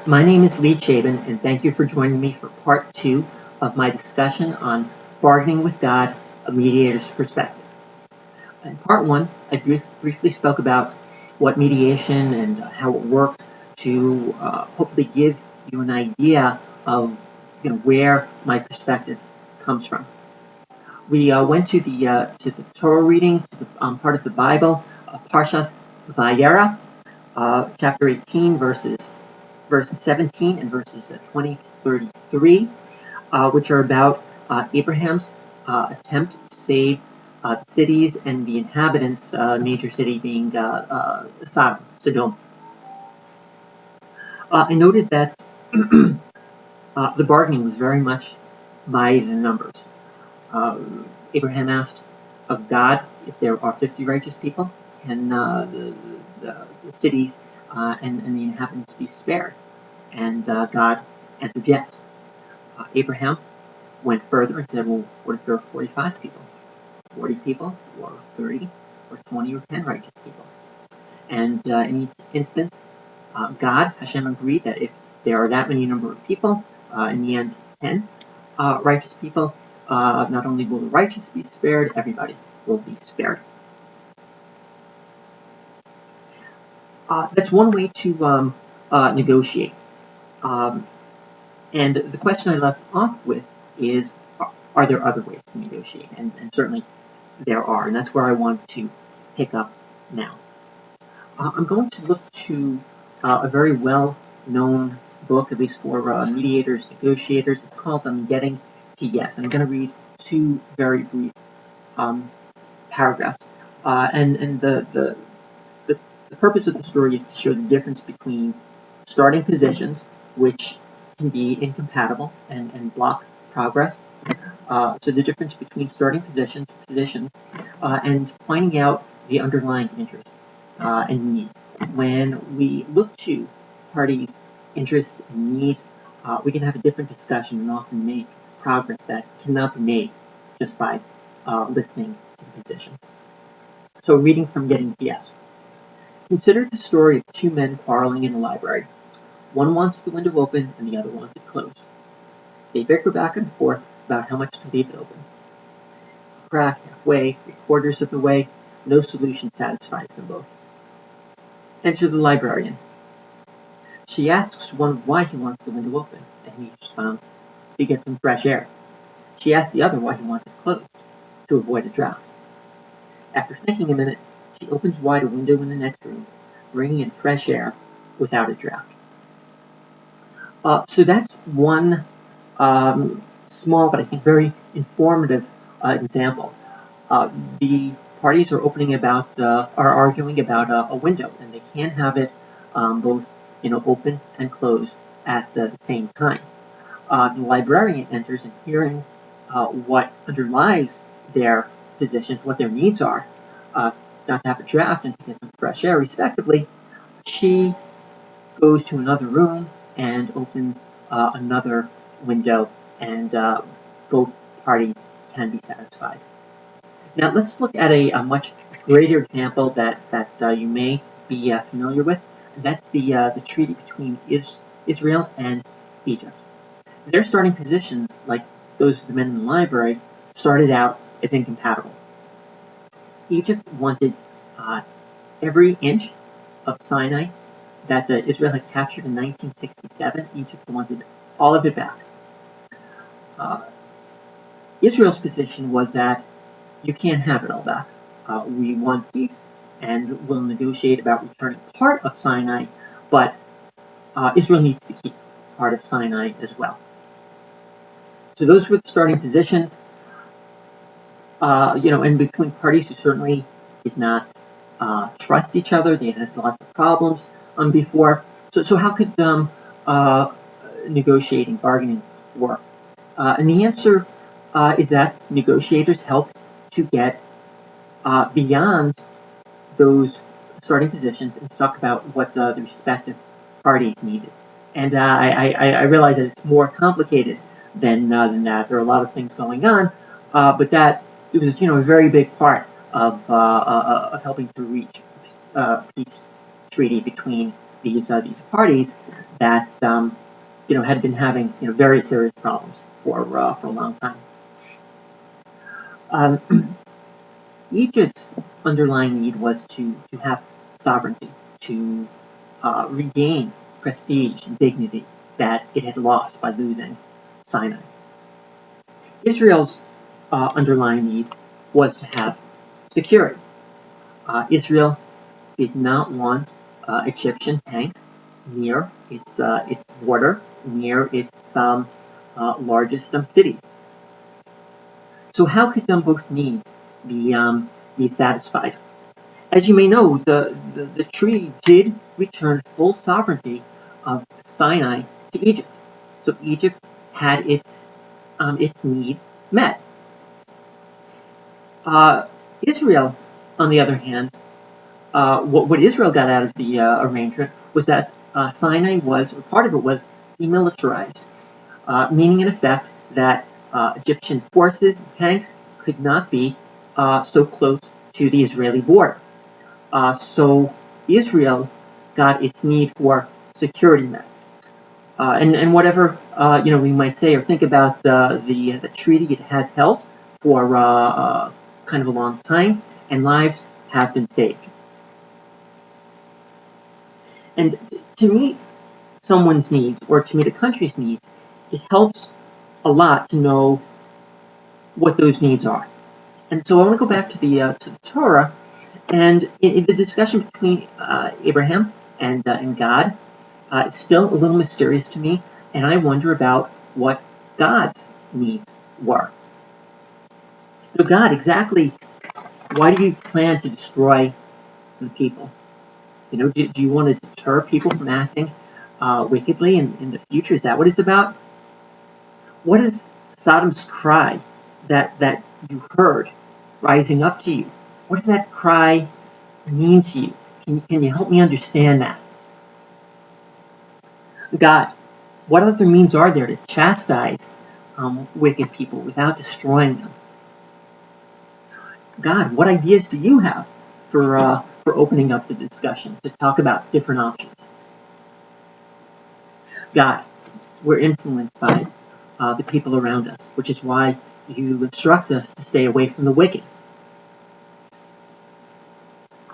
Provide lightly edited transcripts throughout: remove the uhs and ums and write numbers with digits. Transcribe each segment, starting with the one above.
My name is Lee Chabin, and thank you for joining me for part 2 of my discussion on bargaining with God, a mediator's perspective. In part 1, I briefly spoke about what mediation and how it works to hopefully give you an idea of where my perspective comes from. We went to the Torah reading, to the part of the Bible, Parshas Vayeira, chapter 18, verses 17 and verses 20 to 33, which are about Abraham's attempt to save cities and the inhabitants, major city being Sodom. I noted that the bargaining was very much by the numbers. Abraham asked of God if there are 50 righteous people, can the cities and the inhabitants be spared? And God answered yes. Abraham went further and said, well, what if there are 45 people, 40 people, or 30, or 20, or 10 righteous people? And in each instance, Hashem agreed that if there are that many number of people, in the end 10 righteous people, not only will the righteous be spared, everybody will be spared. That's one way to negotiate. And the question I left off with is, are there other ways to negotiate? And certainly there are, and that's where I want to pick up now. I'm going to look to a very well-known book, at least for mediators, negotiators. It's called Getting to Yes. And I'm going to read two very brief paragraphs. And the purpose of the story is to show the difference between starting positions, which can be incompatible and block progress. So the difference between starting positions, and finding out the underlying interest and needs. When we look to parties' interests and needs, we can have a different discussion and often make progress that cannot be made just by listening to the position. So reading from Getting to Yes. Consider the story of two men quarreling in a library. One wants the window open and the other wants it closed. They bicker back and forth about how much to leave it open. Crack halfway, 3/4 of the way, no solution satisfies them both. Enter the librarian. She asks one why he wants the window open, and he responds, to get some fresh air. She asks the other why he wants it closed, to avoid a draft. After thinking a minute, she opens wide a window in the next room, bringing in fresh air without a draft. So that's one small but I think very informative example. The parties are arguing about a window, and they can't have it both open and closed at the same time. The librarian enters, and hearing what underlies their positions, what their needs are, not to have a draft and to get some fresh air, respectively, she goes to another room and opens another window, and both parties can be satisfied. Now let's look at a much greater example that you may be familiar with, and that's the treaty between Israel and Egypt. Their starting positions, like those of the men in the library, started out as incompatible. Egypt wanted every inch of Sinai that Israel had captured in 1967. Egypt wanted all of it back. Israel's position was that you can't have it all back. We want peace, and we'll negotiate about returning part of Sinai, but Israel needs to keep part of Sinai as well. So those were the starting positions, and between parties who certainly did not trust each other. They had lots of problems before. So how could negotiating, bargaining work? And the answer is that negotiators helped to get beyond those starting positions and talk about what the respective parties needed. And I realize that it's more complicated than that. There are a lot of things going on, but that it was a very big part of helping to reach a peace treaty between these parties that had been having very serious problems for a long time. Egypt's underlying need was to have sovereignty, to regain prestige and dignity that it had lost by losing Sinai. Israel's underlying need was to have security. Israel did not want Egyptian tanks near its border, near its largest cities. So how could both needs be satisfied? As you may know, the treaty did return full sovereignty of Sinai to Egypt. So Egypt had its need met. Israel, on the other hand, what Israel got out of the arrangement was that Sinai was, or part of it was, demilitarized, meaning in effect that Egyptian forces and tanks could not be so close to the Israeli border. So Israel got its need for security met. And whatever we might say or think about the treaty, it has held for kind of a long time, and lives have been saved. And to meet someone's needs, or to meet a country's needs, it helps a lot to know what those needs are. And so I want to go back to the Torah, and in the discussion between Abraham and God, it's still a little mysterious to me, and I wonder about what God's needs were. God, exactly why do you plan to destroy the people? Do you want to deter people from acting wickedly in the future? Is that what it's about? What is Sodom's cry that you heard rising up to you? What does that cry mean to you? Can you help me understand that? God, what other means are there to chastise wicked people without destroying them? God, what ideas do you have for opening up the discussion to talk about different options? God, we're influenced by the people around us, which is why you instruct us to stay away from the wicked.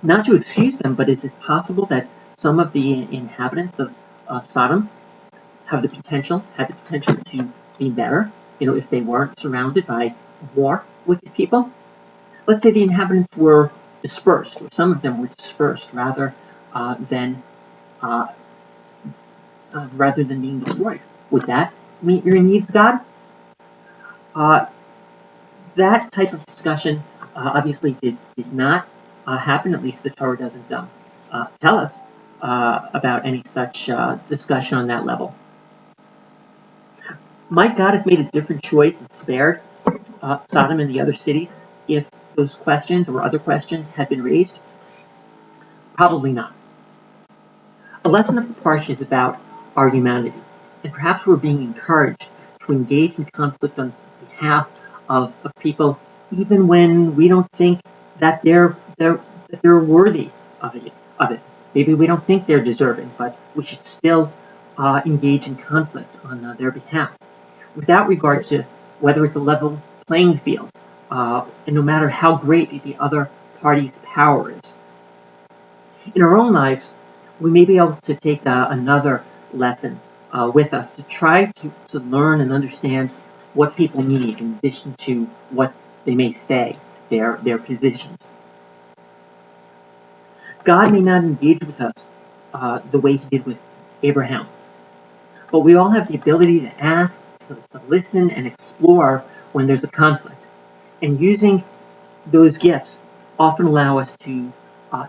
Not to excuse them, but is it possible that some of the inhabitants of Sodom had the potential to be better, if they weren't surrounded by more wicked people? Let's say the inhabitants were dispersed, or some of them were dispersed, rather than being destroyed. Would that meet your needs, God? That type of discussion obviously did not happen. At least the Torah doesn't tell us about any such discussion on that level. Might God have made a different choice and spared Sodom and the other cities if those questions or other questions had been raised? Probably not. A lesson of the Parsha is about our humanity, and perhaps we're being encouraged to engage in conflict on behalf of people, even when we don't think that they're worthy of it. Maybe we don't think they're deserving, but we should still engage in conflict on their behalf, without regard to whether it's a level playing field, and no matter how great the other party's power is. In our own lives, we may be able to take another lesson with us to try to learn and understand what people need in addition to what they may say, their positions. God may not engage with us the way he did with Abraham, but we all have the ability to ask, to listen, and explore when there's a conflict. And using those gifts often allow us to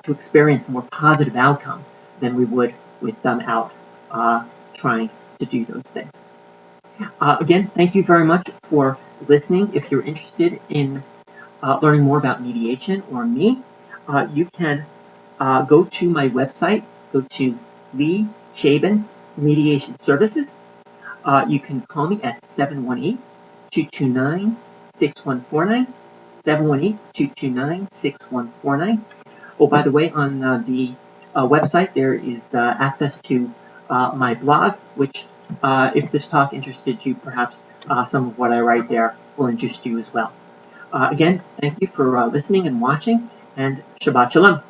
experience a more positive outcome than we would without trying to do those things. Again, thank you very much for listening. If you're interested in learning more about mediation or me, you can go to my website, go to Lee Shaben Mediation Services. You can call me at 718-229-6149, 718-229-6149. Oh, by the way, on the website there is access to my blog, which, if this talk interested you, perhaps some of what I write there will interest you as well. Again, thank you for listening and watching, and Shabbat Shalom.